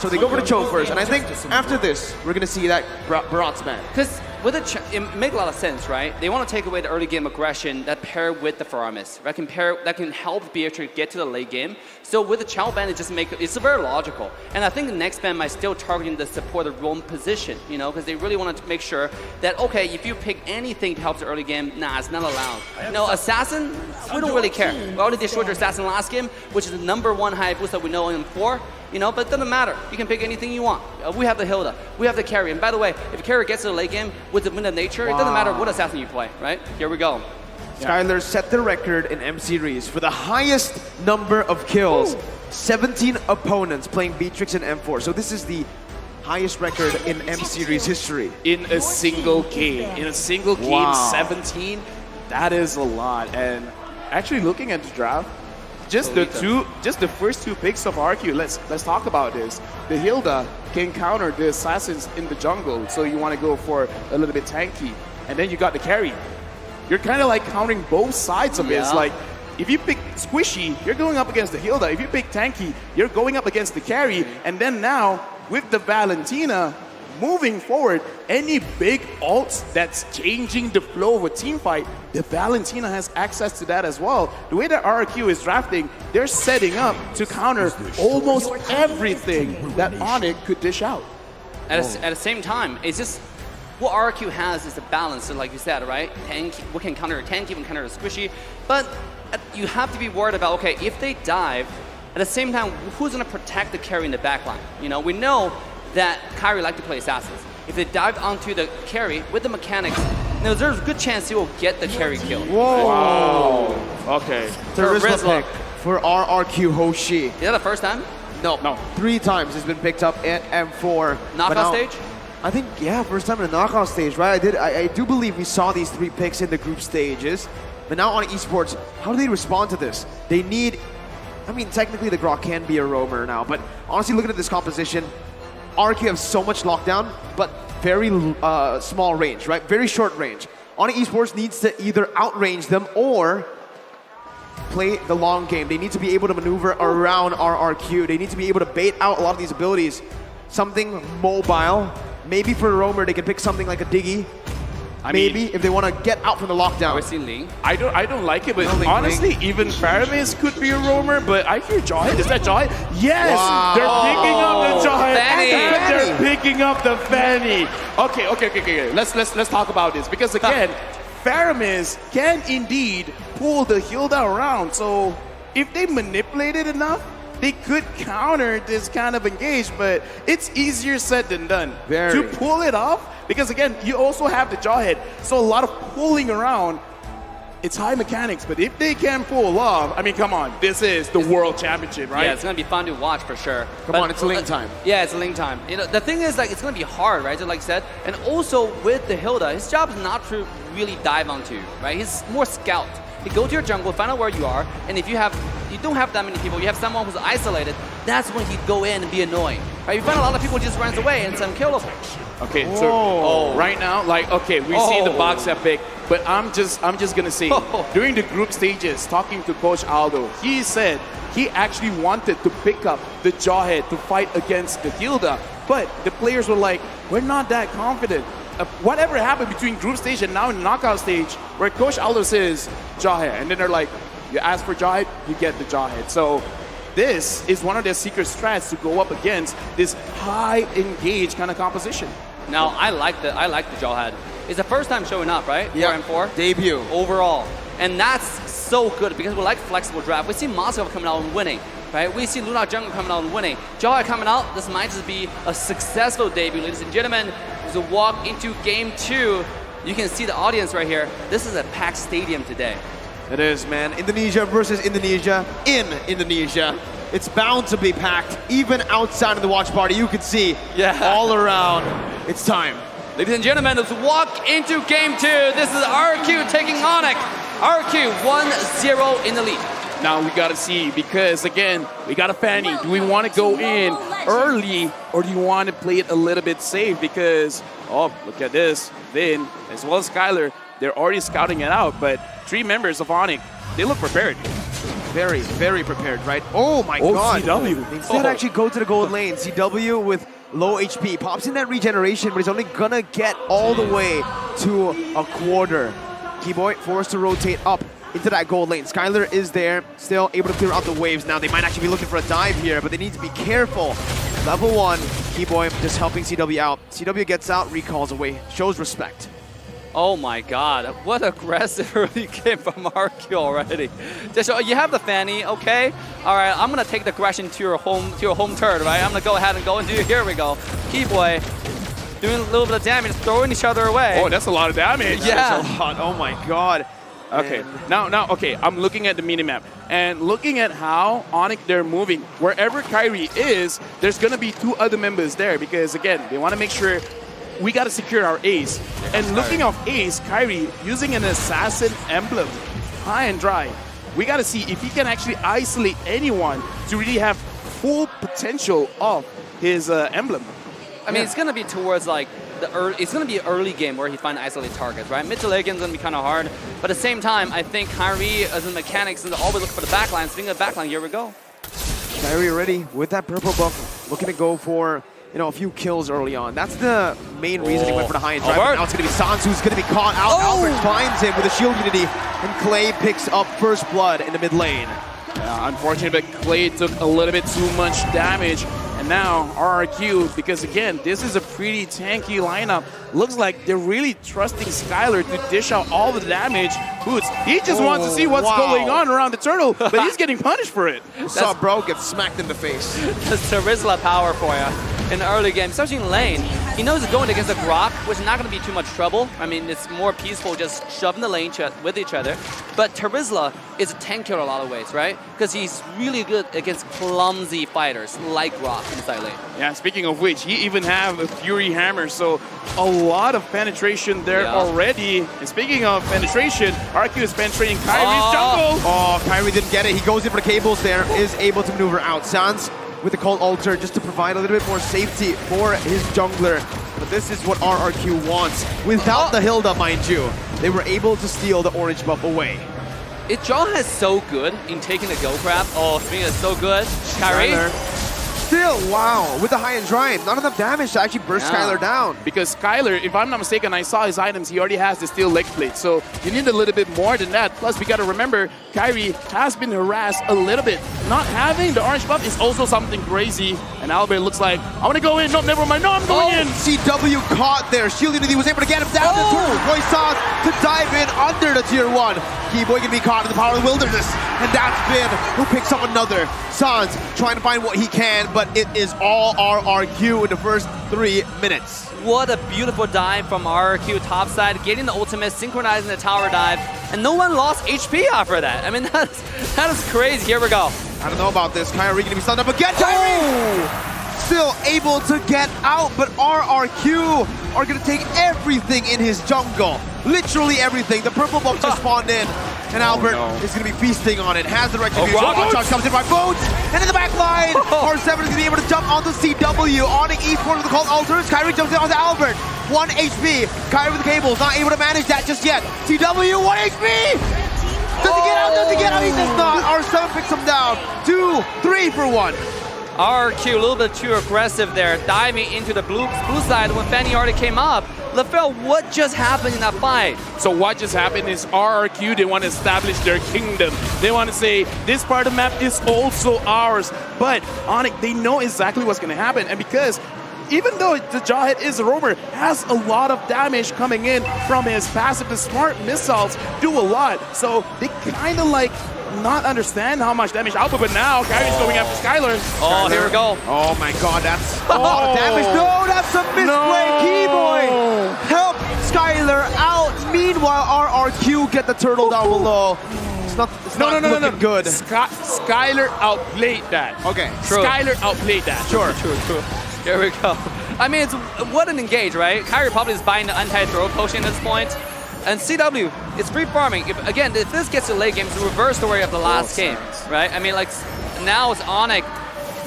So they go for the choke first, and I think after this, we're gonna see that bronze man. Because with it makes a lot of sense, right? They want to take away the early game aggression that pair with the Faramis, that can help Beatrix get to the late game. So with the Chow ban, it's very logical. And I think the next ban might still targeting the support the roam position, you know, because they really want to make sure that, okay, if you pick anything to help the early game, nah, it's not allowed. No, Assassin, we don't really care. We already destroyed your Assassin last game, which is the #1 high boost that we know in 4. You know, but it doesn't matter. You can pick anything you want. We have the Hilda. We have the carry. And by the way, if carry gets to the late game with the wind of nature, it doesn't matter what assassin you play, right? Here we go. Skylar set the record in M Series for the highest number of kills. 17 opponents playing Beatrix in M4. So this is the highest record in M Series history. In a single game. In a single game, 17. That is a lot. And actually looking at the draft, just the first 2 picks of RRQ. Let's talk about this. The Hilda can counter the assassins in the jungle, so you want to go for a little bit tanky, and then you got the carry. You're kind of like countering both sides of it. It's like if you pick squishy, you're going up against the Hilda. If you pick tanky, you're going up against the carry. And then now with the Valentina moving forward, any big ults that's changing the flow of a team fight, the Valentina has access to that as well. The way that RRQ is drafting, they're setting up to counter almost everything that ONIC could dish out. At the same time, it's just what RRQ has is a balance, like you said, right? Tank, we can counter a tanky, we can counter a squishy, but you have to be worried about, okay, if they dive, at the same time, who's going to protect the carry in the backline? You know, we know that Kyrie like to play assassins. If they dive onto the carry with the mechanics, there's a good chance he will get the carry kill. Whoa! Wow. Okay. Charisma pick for RRQ Hoshi. Is that the first time? No. 3 times it's been picked up at M4. Knockout stage? I think, yeah, first time in the knockout stage, right? I do believe we saw these 3 picks in the group stages. But now on Esports, how do they respond to this? They need, I mean, technically the Grok can be a roamer now, but honestly, looking at this composition, RRQ have so much lockdown, but very small range, right? Very short range. ONIC Esports needs to either outrange them or play the long game. They need to be able to maneuver around RRQ. They need to be able to bait out a lot of these abilities. Something mobile. Maybe for a roamer, they can pick something like a Diggy. Maybe if they want to get out from the lockdown. I don't like it, but honestly, even Faramis could be a roamer. But I hear Jawhead. Is that Jawhead? Yes, they're picking up the Jawhead. And they're picking up the Fanny. Okay. Let's talk about this because again, Faramis can indeed pull the Hilda around. So if they manipulate it enough, they could counter this kind of engage, but it's easier said than done. To pull it off, because again, you also have the Jawhead, so a lot of pulling around, it's high mechanics, but if they can pull off, I mean, come on, this is the World Championship, right? Yeah, it's going to be fun to watch for sure. Come on, it's link time. Yeah, it's link time. You know, the thing is, like, it's going to be hard, right, like I said, and also with the Hilda, his job is not to really dive onto, right? He's more scout. You go to your jungle, find out where you are, and if you don't have that many people, you have someone who's isolated, that's when he'd go in and be annoying. Right? You find a lot of people just runs away and some kill them. Okay, so right now, like, okay, we see the box epic, but I'm just gonna say, during the group stages, talking to Coach Aldo, he said he actually wanted to pick up the Jawhead to fight against the Hilda, but the players were like, we're not that confident. Whatever happened between group stage and now in knockout stage, where Coach Aldo says Jawhead, and then they're like, you ask for Jawhead, you get the Jawhead. So this is one of their secret strats to go up against this high engaged kind of composition. Now I like the Jawhead. It's the first time showing up, right? Yeah, M4 debut overall, and that's so good because we like flexible draft. We see Moscow coming out and winning. Right? We see Luna Jungle coming out and winning. Jawhead coming out, this might just be a successful debut, ladies and gentlemen. As we walk into game 2, you can see the audience right here. This is a packed stadium today. It is, man. Indonesia versus Indonesia in Indonesia. It's bound to be packed. Even outside of the watch party, you can see all around. It's time. Ladies and gentlemen, let's walk into game 2. This is RRQ taking ONIC. RRQ 1-0 in the lead. Now we gotta see, because again, we got a Fanny. Do we want to go in early, or do you want to play it a little bit safe? Because, oh, look at this. Vin, as well as Skylar, they're already scouting it out, but 3 members of ONIC, they look prepared. very, very prepared, right? Oh my god. CW. They instead actually go to the gold lane. CW with low HP. Pops in that regeneration, but he's only gonna get all the way to a quarter. Keyboy forced to rotate up into that gold lane. Skylar is there, still able to clear out the waves. Now they might actually be looking for a dive here, but they need to be careful. Level 1, Keyboy just helping CW out. CW gets out, recalls away, shows respect. Oh my god, what aggressive early game from RRQ already. Just, you have the Fanny, okay? Alright, I'm gonna take the aggression to your home turret, right? I'm gonna go ahead and go and do, here we go. Keyboy doing a little bit of damage, throwing each other away. Oh, that's a lot of damage. Yeah. That's a lot. Oh my god. Okay, And now, okay, I'm looking at the minimap and looking at how ONIC they're moving. Wherever Kyrie is, there's gonna be 2 other members there because again, they wanna make sure we gotta secure our ace. And looking off ace, Kyrie using an assassin emblem, high and dry. We gotta see if he can actually isolate anyone to really have full potential of his emblem. I mean, it's gonna be towards like it's gonna be an early game where he finds isolated targets, right? Mid to late game is gonna be kind of hard, but at the same time, I think Kyrie as a mechanics is always looking for the backline. Speaking of backline, here we go. Kyrie already with that purple buff, looking to go for a few kills early on. That's the main reason he went for the high and drive. Now it's gonna be Sans who's gonna be caught out. Albert finds him with a shield unity, and Clay picks up first blood in the mid lane. Yeah, unfortunate, but Clay took a little bit too much damage. And now RRQ, because again, this is a pretty tanky lineup. Looks like they're really trusting Skylar to dish out all the damage. Boots, he just wants to see what's going on around the turtle, but he's getting punished for it. Saw bro get smacked in the face. That's Tarizla power for you in the early game, especially in lane. He knows he's going against a Grok, which is not going to be too much trouble. I mean, it's more peaceful just shoving the lane with each other. But Tarizla is a tank killer in a lot of ways, right? Because he's really good against clumsy fighters like Grok inside lane. Yeah, speaking of which, he even have a Fury Hammer, so a lot of penetration there already. And speaking of penetration, RRQ is penetrating Kyrie's jungle. Oh, Kyrie didn't get it. He goes in for the cables there, is able to maneuver out. Sans with the Cold Altar just to provide a little bit more safety for his jungler. But this is what RRQ wants. Without the Hilda, mind you, they were able to steal the orange buff away. Jaw is so good in taking the go grab. Oh, Swing is so good. Kyrie. Still, wow, with the high and dry, not enough damage to actually burst Skylar down. Because Skylar, if I'm not mistaken, I saw his items, he already has the steel leg plate. So you need a little bit more than that. Plus, we got to remember, Kyrie has been harassed a little bit. Not having the orange buff is also something crazy. And Albert looks like, I want to go in. No, never mind. No, I'm going in. CW caught there. Shield Unity was able to get him down. The turtle boy Sans to dive in under the tier 1. Keyboy can be caught in the power of the wilderness. And that's Bin who picks up another. Sans trying to find what he can, but it is all RRQ in the first 3 minutes. What a beautiful dive from RRQ topside, getting the ultimate, synchronizing the tower dive, and no one lost HP after that. I mean, that is crazy. Here we go. I don't know about this. Kyrie gonna be stunned up again. Kyrie! Still able to get out, but RRQ are gonna take everything in his jungle. Literally everything. The purple buff just spawned in. And Albert is going to be feasting on it. Has the retribution. Charge comes in by Boots. And in the back line, R7 is going to be able to jump onto CW. ONIC Esports with the Cold Altars. Kyrie jumps in onto Albert. 1 HP. Kyrie with the cables. Not able to manage that just yet. CW, 1 HP. Does he get out? Does he get out? He does not. R7 picks him down. 2, 3 for 1. RRQ a little bit too aggressive there, diving into the blue side when Fanny already came up. LaFell, what just happened in that fight? So what just happened is RRQ, they want to establish their kingdom. They want to say, this part of the map is also ours. But ONIC, they know exactly what's going to happen. And because even though the Jawhead is a rover, has a lot of damage coming in from his passive, the smart missiles do a lot. So they kind of like not understand how much damage output, but now Kyrie's going after Skylar. Oh, here we go. Oh my god, that's a lot of damage. No, that's a misplay. Keyboy help Skylar out. Meanwhile, RRQ get the turtle down below. It's not looking good. Skylar outplayed that. Okay, true. Skylar outplayed that. True. Here we go. I mean, what an engage, right? Kyrie probably is buying the anti-throw potion at this point. And CW, it's free farming. If this gets to late game, it's the reverse story of the last game, right? I mean, like, now it's ONIC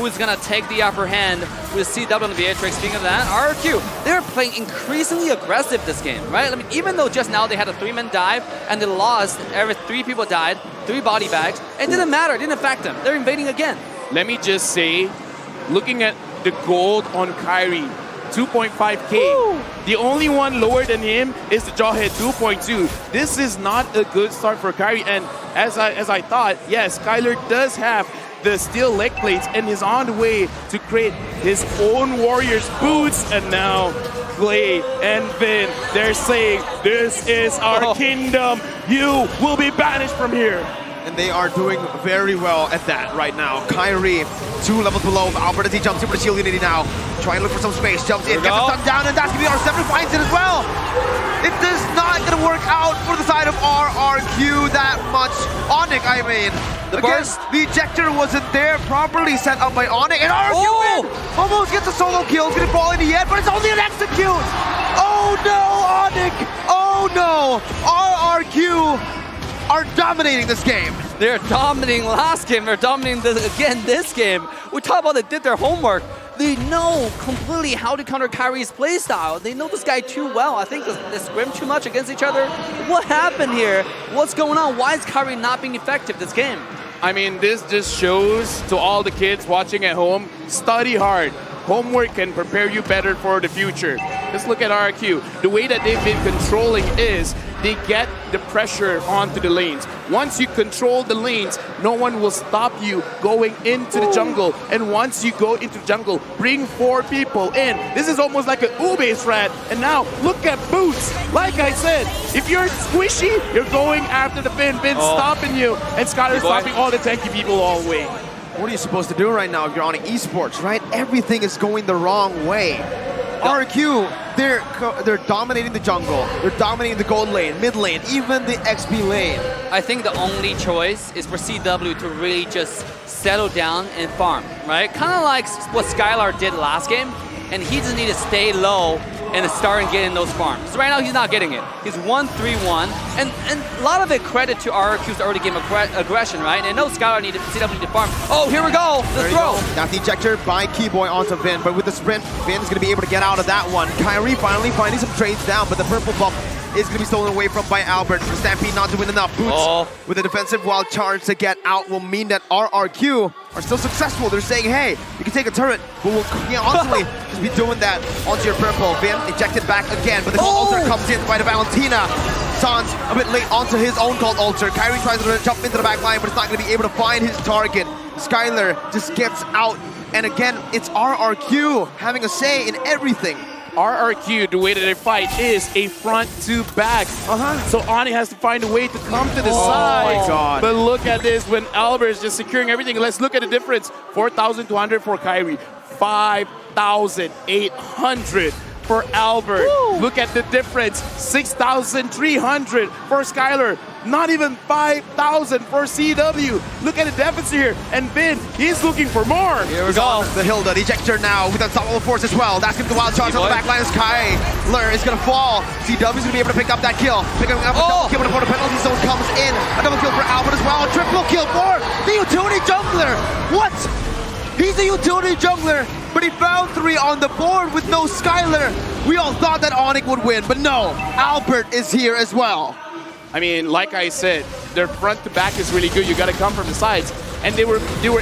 who's gonna take the upper hand with CW and Beatrix. Speaking of that, RRQ, they're playing increasingly aggressive this game, right? I mean, even though just now they had a 3-man dive and they lost, every 3 people died, 3 body bags, it didn't matter, it didn't affect them. They're invading again. Let me just say, looking at the gold on Kyrie, 2.5K. Woo! The only one lower than him is the Jawhead 2.2. This is not a good start for Kyrie. And as I thought, yes, Skylar does have the steel leg plates and is on the way to create his own Warriors boots. And now Clay and Vin, they're saying, this is our kingdom. You will be banished from here. And they are doing very well at that right now. Kyrie, 2 levels below. Albert as he jumps into the shield unity now. Trying to look for some space. Jumps in, gets the stun down, and that's going to be R7 finds it as well. It is not going to work out for the side of RRQ that much. ONIC, I mean. The burst. The ejector wasn't there, properly set up by ONIC, and RRQ win! Almost gets a solo kill. It's going to fall in the end, but it's only an execute. Oh no, ONIC! Oh no! RRQ are dominating this game. They're dominating last game. They're dominating this game. We talk about they did their homework. They know completely how to counter Kyrie's playstyle. They know this guy too well. I think they scrim too much against each other. What happened here? What's going on? Why is Kyrie not being effective this game? I mean, this just shows to all the kids watching at home, study hard. Homework can prepare you better for the future. Just look at RRQ. The way that they've been controlling is they get the pressure onto the lanes. Once you control the lanes, no one will stop you going into the jungle. And once you go into the jungle, bring 4 people in. This is almost like an Ube strat. And now, look at Boots. Like I said, if you're squishy, you're going after the Finn. Finn's stopping you. And Skylar's stopping all the tanky people all the way. What are you supposed to do right now if you're on Esports, right? Everything is going the wrong way. RRQ, they're dominating the jungle. They're dominating the gold lane, mid lane, even the XP lane. I think the only choice is for CW to really just settle down and farm, right? Kind of like what Skylar did last game, and he just need to stay low and start getting those farms. So right now he's not getting it. He's 1-3-1, and a lot of it credit to RRQ's early game aggression, right? And I know Skylar needed CW to farm. Oh, here we go, the throw. Got the ejector by Keyboy onto Vin, but with the sprint, Vin's gonna be able to get out of that one. Kyrie finally finding some trades down, but the purple buff is going to be stolen away from by Albert. Stampede not doing enough. Boots with a defensive wild charge to get out will mean that RRQ are still successful. They're saying, hey, you can take a turret, but we'll constantly just be doing that onto your purple. Vin ejected back again, but the altar comes in by the Valentina. Sans a bit late onto his own called altar. Kyrie tries to jump into the back line, but it's not going to be able to find his target. Skylar just gets out. And again, it's RRQ having a say in everything. RRQ, the way that they fight is a front to back. So ONIC has to find a way to come to the side. My God. But look at this when Albert is just securing everything. Let's look at the difference. 4,200 for Kyrie. 5,800 for Albert. Woo. Look at the difference. 6,300 for Skylar. Not even 5,000 for CW. Look at the deficit here. And Vin, he's looking for more. Here we go. The Hilda, the ejector now with unstoppable force as well. That's going to be the wild charge on the back line. Skylar is going to fall. CW's going to be able to pick up that kill. Picking up a double kill before the penalty zone comes in. A double kill for Albert as well. A triple kill for the utility jungler. What? He's a utility jungler, but he found 3 on the board with no Skylar. We all thought that ONIC would win, but no. Albert is here as well. I mean, like I said, their front to back is really good. You got to come from the sides. And they were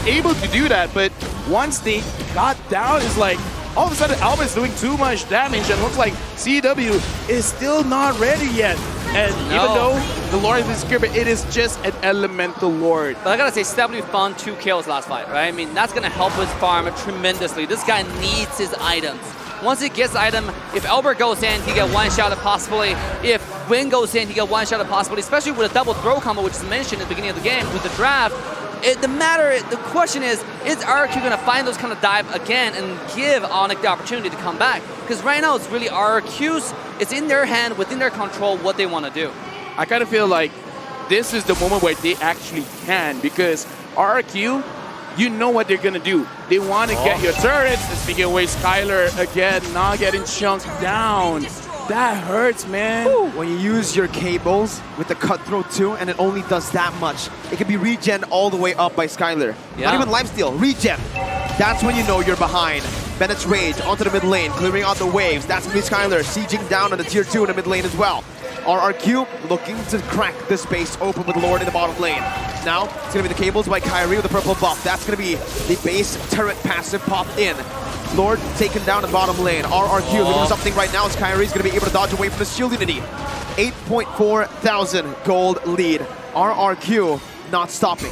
able to do that, but once they got down, it's like, all of a sudden, Albert's doing too much damage, and looks like CW is still not ready yet. And even though the Lord is secure, but it is just an elemental Lord. But I gotta say, CW found 2 kills last fight, right? I mean, that's gonna help his farm tremendously. This guy needs his items. Once he gets item, if Albert goes in, he get one shot at possibly. If Win goes in, he get one shot at possibly, especially with a double throw combo, which is mentioned at the beginning of the game with the draft. The question is RRQ going to find those kind of dive again and give ONIC the opportunity to come back? Because right now it's really RRQ's, it's in their hand, within their control, what they want to do. I kind of feel like this is the moment where they actually can, because RRQ, you know what they're going to do. They want to get your turrets. And speaking of ways, Skylar again not getting chunked down. That hurts, man. When you use your cables with the cutthroat too, and it only does that much, it can be regen all the way up by Skylar. Not even lifesteal, regen. that's when you know you're behind. Bennett's Rage onto the mid lane, clearing out the waves. That's going to be Skylar sieging down on the tier 2 in the mid lane as well. RRQ looking to crack the space open with Lord in the bottom lane. Now, it's going to be the cables by Kyrie with the purple buff. That's going to be the base turret passive pop in. Lord taken down in the bottom lane. RRQ looking for something right now as Kyrie's going to be able to dodge away from the shield unity. 8.4 thousand gold lead. RRQ not stopping.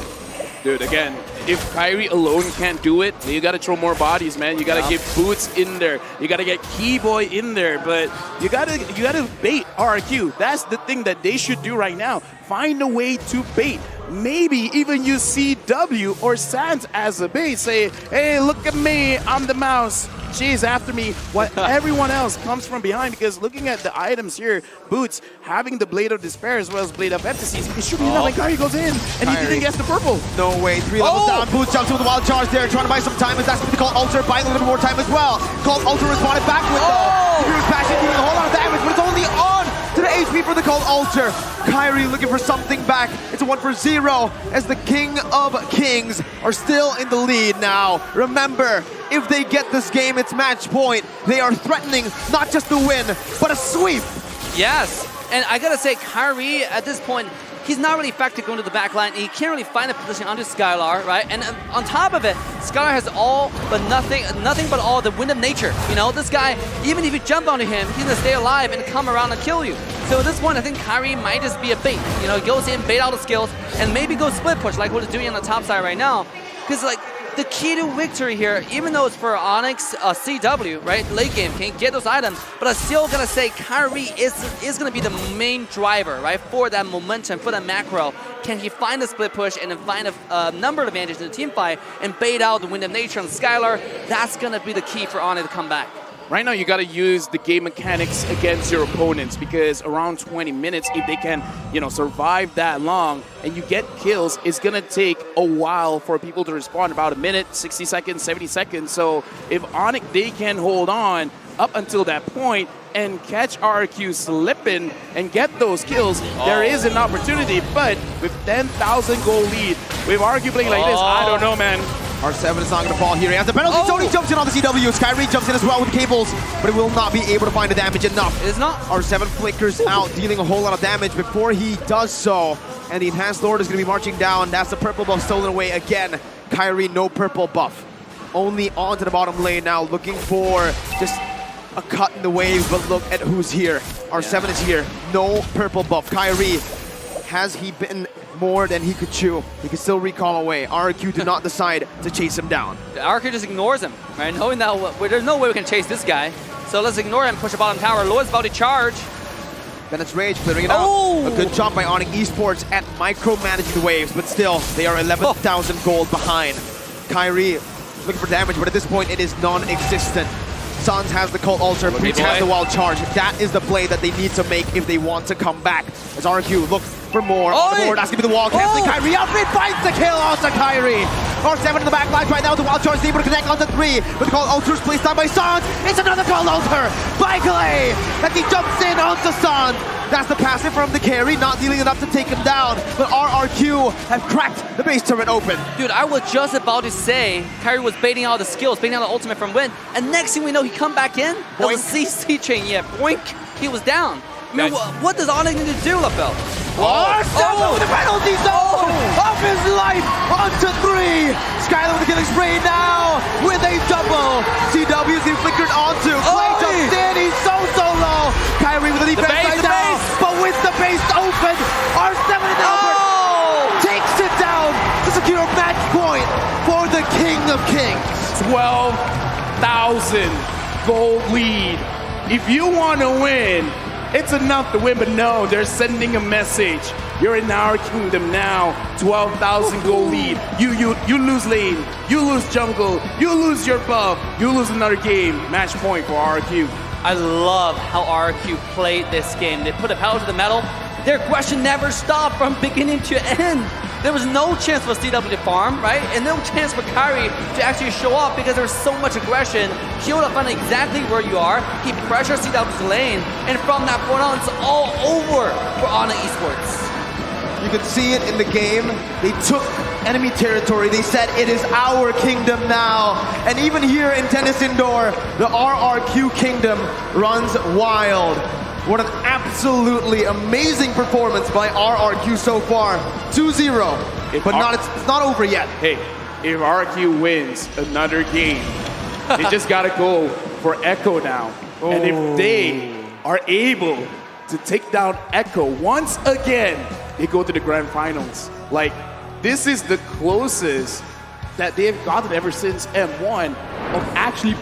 Dude, again, if Kyrie alone can't do it, you gotta throw more bodies, man. You gotta get Boots in there. You gotta get Keyboy in there, but you gotta bait RRQ. That's the thing that they should do right now. Find a way to bait. Maybe even use CW or Sans as a bait. Say, hey, look at me, I'm the mouse. She's after me. While everyone else comes from behind, because looking at the items here, Boots having the Blade of Despair as well as Blade of Epicese, it should be enough. And Kyrie goes in, and he didn't get the purple. No way, 3 levels down. Boots jumps with the wild charge there, trying to buy some time as that's going to be called Alter, buying a little bit more time as well. Called Alter responded back with the Hero's Passion, doing a whole lot of damage, but it's only on to the HP for the Cold Alter. Kyrie looking for something back. It's a 1-for-0 as the King of Kings are still in the lead now. Remember, if they get this game, it's match point. They are threatening not just the win, but a sweep. Yes, and I gotta say, Kyrie at this point, he's not really effective going to the back line. He can't really find a position onto Skylar, right? And on top of it, Skylar has all but nothing but all the wind of nature. You know, this guy, even if you jump onto him, he's gonna stay alive and come around and kill you. So at this point, I think Kyrie might just be a bait. You know, he goes in, bait out the skills, and maybe go split push like what he's doing on the top side right now. Because like, the key to victory here, even though it's for ONIC CW, right, late game, can't get those items, but I'm still going to say Kyrie is going to be the main driver, right, for that momentum, for that macro. Can he find a split push and then find a number advantage in the team fight and bait out the Wind of Nature on Skylar? That's going to be the key for ONIC to come back. Right now, you got to use the game mechanics against your opponents, because around 20 minutes, if they can, you know, survive that long and you get kills, it's going to take a while for people to respond, about a minute, 60 seconds, 70 seconds. So if ONIC, they can hold on up until that point and catch RRQ slipping and get those kills, there is an opportunity. But with 10,000 goal lead, with RRQ playing like this, I don't know, man. R7 is not going to fall here. He has the penalty. Tony jumps in on the CW. Kyrie jumps in as well with cables, but it will not be able to find the damage enough. It is not. R7 flickers out, dealing a whole lot of damage before he does so. And the Enhanced Lord is going to be marching down. That's the purple buff stolen away again. Kyrie, no purple buff. Only onto the bottom lane now, looking for just a cut in the waves, but look at who's here. R7 is here. No purple buff. Kyrie, has he been more than he could chew? He could still recall away. RRQ did not decide to chase him down. RRQ just ignores him, right? Knowing that there's no way we can chase this guy. So let's ignore him, push the bottom tower. Lord's about to charge. Bennett's Rage clearing it out. A good job by ONIC Esports at micromanaging the waves, but still, they are 11,000 gold behind. Kyrie looking for damage, but at this point, it is non-existent. Sans has the Cult Altar, Breach has the Wild Charge. That is the play that they need to make if they want to come back. As RRQ looks for more on the board, that's gonna be the wall, canceling Kyrie out, finds the kill onto Kyrie. R7 in the back line right now, the Wild Charge is able to connect onto 3, but the Cult Altar is placed down by Sans. It's another Cult Altar by Clay, and he jumps in onto Sans. That's the passive from the carry, not dealing enough to take him down, but RRQ have cracked the base turret open. Dude, I was just about to say Kyrie was baiting out the skills, baiting out the ultimate from Win, and next thing we know, he come back in. That was CC chain, boink, he was down. I mean, what does ONIC need to do, LaFell? With the penalty zone of his life onto 3. Skylar with the killing spree now with a double. CW is being flickered onto. Clay jumps in, he's so low. Kyrie with the defense right now, but with the base open, R7 and Albert takes it down to secure a match point for the King of Kings. 12,000 gold lead. If you want to win, it's enough to win, but no, they're sending a message. You're in our kingdom now. 12,000 gold lead. You lose lane, you lose jungle, you lose your buff, you lose another game. Match point for RRQ. I love how RRQ played this game. They put a pedal to the metal. Their aggression never stopped from beginning to end. There was no chance for CW to farm, right? And no chance for Kyrie to actually show up because there was so much aggression. He would have found exactly where you are. He pressured CW's lane. And from that point on, it's all over for ONIC Esports. You can see it in the game. They took enemy territory. They said it is our kingdom now. And even here in Tennis Indoor, the RRQ kingdom runs wild. What an absolutely amazing performance by RRQ so far. 2-0, but it's not over yet. Hey, if RRQ wins another game, they just gotta go for Echo now. And if they are able to take down Echo once again, they go to the grand finals. Like, this is the closest that they've gotten ever since M1 of actually